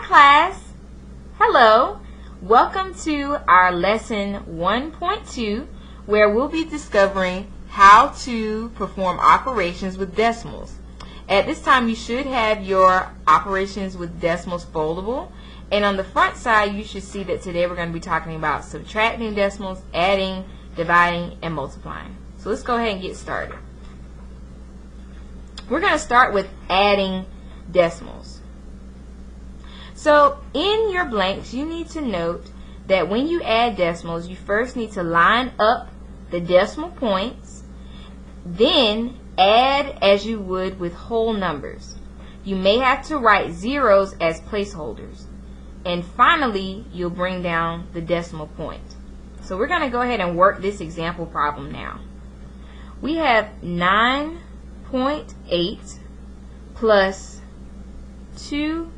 class. Hello. Welcome to our lesson 1.2 where we'll be discovering how to perform operations with decimals. At this time you should have your operations with decimals foldable, and on the front side you should see that today we're going to be talking about subtracting decimals, adding, dividing, and multiplying. So let's go ahead and get started. We're going to start with adding decimals. So in your blanks you need to note that when you add decimals you first need to line up the decimal points, then add as you would with whole numbers. You may have to write zeros as placeholders, and finally you'll bring down the decimal point. So we're going to go ahead and work this example problem now. We have 9.8 plus 2.12.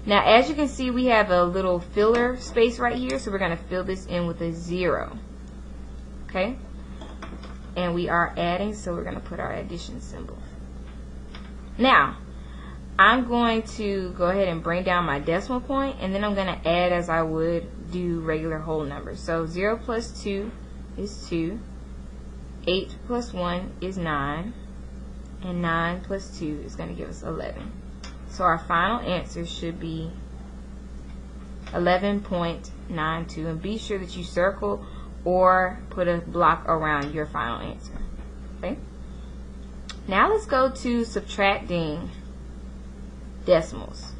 Now as you can see we have a little filler space right here, so we're going to fill this in with a 0. Okay? And we are adding, so we're going to put our addition symbol. Now I'm going to go ahead and bring down my decimal point, and then I'm going to add as I would do regular whole numbers. So 0 plus 2 is 2, 8 plus 1 is 9, and 9 plus 2 is going to give us 11. So our final answer should be 11.92, and be sure that you circle or put a block around your final answer. Okay? Now let's go to subtracting decimals.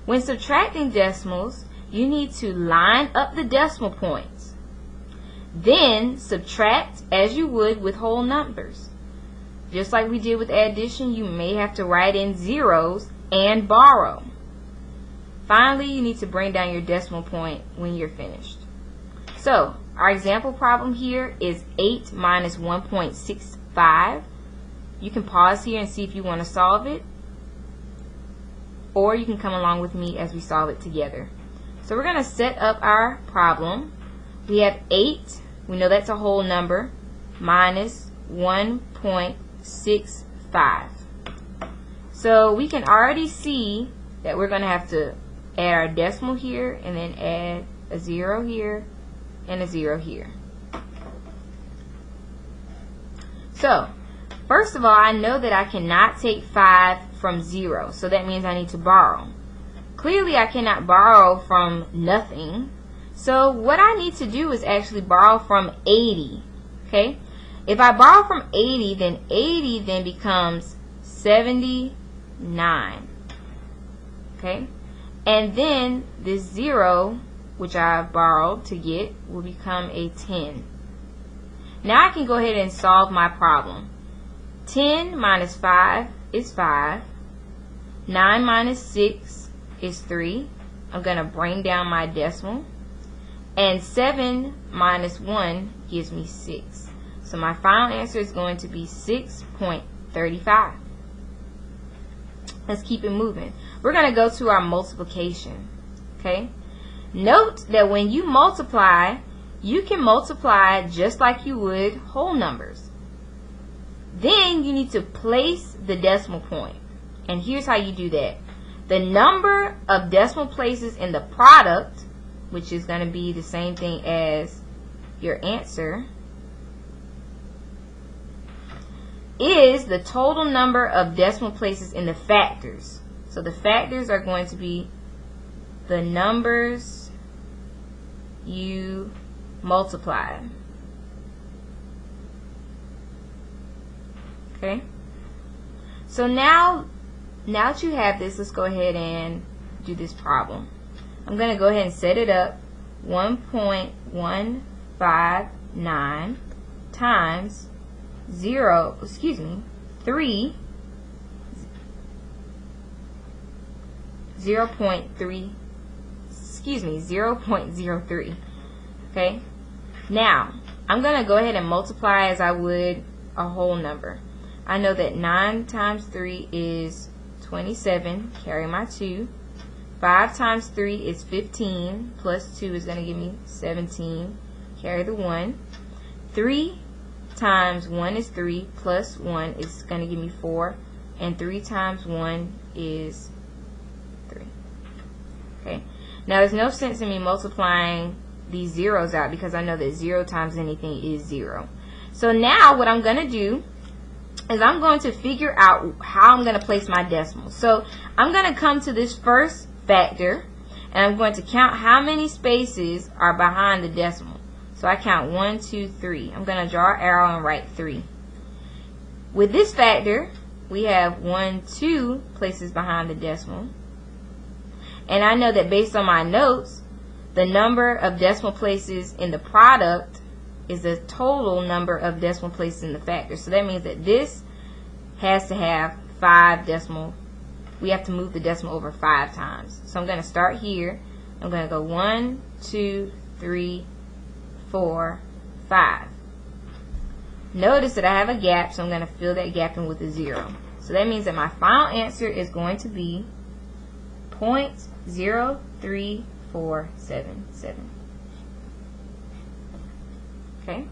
When subtracting decimals, you need to line up the decimal points. Then subtract as you would with whole numbers. Just like we did with addition, you may have to write in zeros and borrow. Finally, you need to bring down your decimal point when you're finished. So, our example problem here is 8 minus 1.65. You can pause here and see if you want to solve it, or you can come along with me as we solve it together. So we're going to set up our problem. We have 8, we know that's a whole number, minus 1.65. So we can already see that we're going to have to add our decimal here, and then add a 0 here and a 0 here. So first of all, I know that I cannot take 5 from 0, so that means I need to borrow. Clearly I cannot borrow from nothing, so what I need to do is actually borrow from 80. Okay? If I borrow from 80, then 80 then becomes 79. Okay? And then this 0, which I borrowed to get, will become a 10. Now I can go ahead and solve my problem. 10 minus 5 is 5. 9 minus 6 is 3. I'm going to bring down my decimal. And 7 minus 1 gives me 6. So my final answer is going to be 6.35. Let's keep it moving. We're going to go to our multiplication. Okay? Note that when you multiply, you can multiply just like you would whole numbers. Then you need to place the decimal point. And here's how you do that. The number of decimal places in the product, which is going to be the same thing as your answer, is the total number of decimal places in the factors. So the factors are going to be the numbers you multiply. Okay? So now that you have this, let's go ahead and do this problem. I'm going to go ahead and set it up. 1.159 times 0.3 0.03. Okay? Now, I'm going to go ahead and multiply as I would a whole number. I know that 9 times 3 is 27, carry my 2. 5 times 3 is 15, plus 2 is going to give me 17, carry the 1. 3 times 1 is 3, plus 1 is going to give me 4, and 3 times 1 is Okay. Now there's no sense in me multiplying these zeros out because I know that 0 times anything is 0. So now what I'm going to do is I'm going to figure out how I'm going to place my decimals. So I'm going to come to this first factor and I'm going to count how many spaces are behind the decimal. So I count 1, 2, 3. I'm going to draw an arrow and write 3. With this factor, we have 1, 2 places behind the decimal. And I know that based on my notes, the number of decimal places in the product is the total number of decimal places in the factor. So that means that this has to have 5 decimal. We have to move the decimal over 5 times. So I'm going to start here. I'm going to go 1, 2, 3, 4, 5. Notice that I have a gap, so I'm going to fill that gap in with a 0. So that means that my final answer is going to be 0.03477. Okay.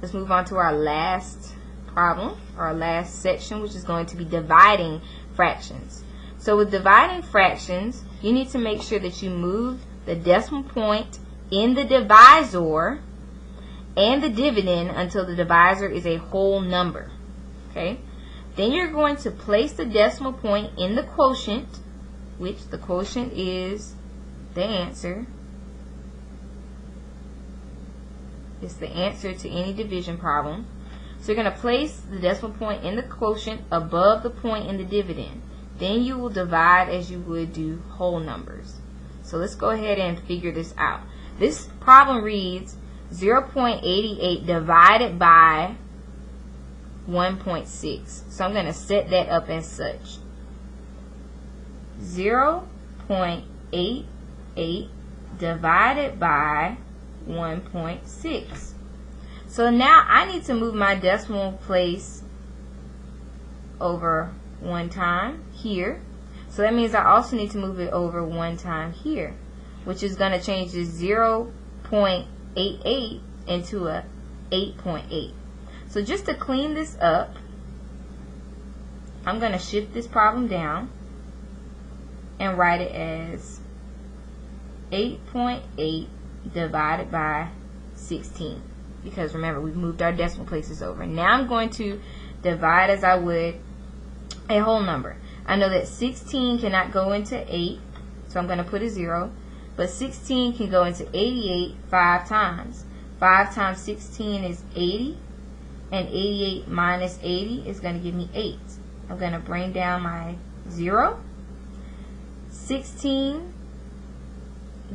Let's move on to our last problem, our last section, which is going to be dividing fractions. So with dividing fractions, you need to make sure that you move the decimal point in the divisor and the dividend until the divisor is a whole number. Okay? Then you're going to place the decimal point in the quotient, which the quotient is the answer. It's the answer to any division problem. So you're going to place the decimal point in the quotient above the point in the dividend. Then you will divide as you would do whole numbers. So let's go ahead and figure this out. This problem reads 0.88 divided by 1.6. So I'm going to set that up as such. 0.88 divided by 1.6. So now I need to move my decimal place over 1 time here. So that means I also need to move it over 1 time here, which is going to change this 0.88 into a 8.8. So just to clean this up, I'm going to shift this problem down and write it as 8.8 divided by 16. Because remember, we've moved our decimal places over. Now I'm going to divide as I would a whole number. I know that 16 cannot go into 8, so I'm going to put a 0. But 16 can go into 88 5 times. 5 times 16 is 80. And 88 minus 80 is going to give me 8. I'm going to bring down my 0. 16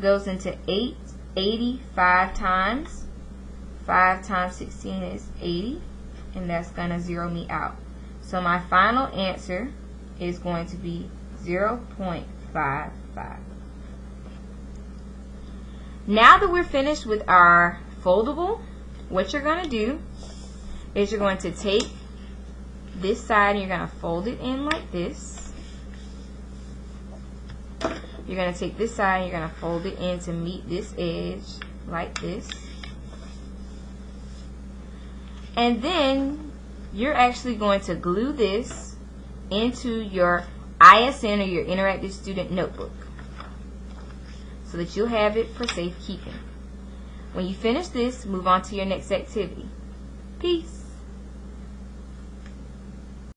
goes into 8, 85 times. 5 times 16 is 80. And that's going to zero me out. So my final answer is going to be 0.55. Now that we're finished with our foldable, what you're going to do is you're going to take this side and you're going to fold it in like this. You're going to take this side and you're going to fold it in to meet this edge like this. And then you're actually going to glue this into your ISN or your interactive student notebook so that you'll have it for safekeeping. When you finish this, move on to your next activity. Peace.